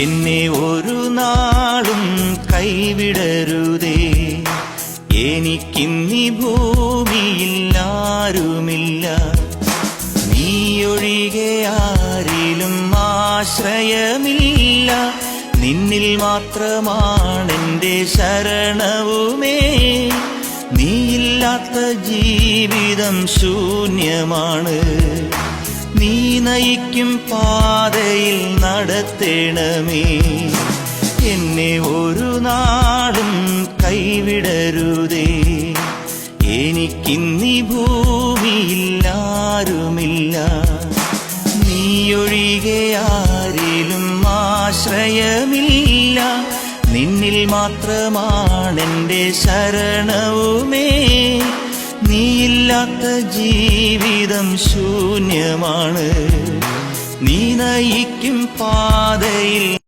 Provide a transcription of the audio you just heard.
എന്നെ ഒരു നാളും കൈവിടരുതേ. എനിക്കിന്നീ ഭൂമിയിൽ ആരുമില്ല, നീയൊഴികെ ആരിലും ആശ്രയമില്ല. നിന്നിൽ മാത്രമാണെന്റെ ശരണവുമേ. നീയില്ലാത്ത ജീവിതം ശൂന്യമാണ്. നീ നയിക്കും പാതയിൽ നടത്തേണമേ. എന്നെ ഒരു നാളും കൈവിടരുതേ. എനിക്കിന്നീ ഭൂമിയിൽ ആരുമില്ല, നീയൊഴികെ ആരിലും ആശ്രയമില്ല. നിന്നിൽ മാത്രമാണെന്റെ ശരണവുമേ. നീയില്ലാത്ത ജീവിതം ശൂന്യമാണ്. നീ നയിക്കും പാതയിൽ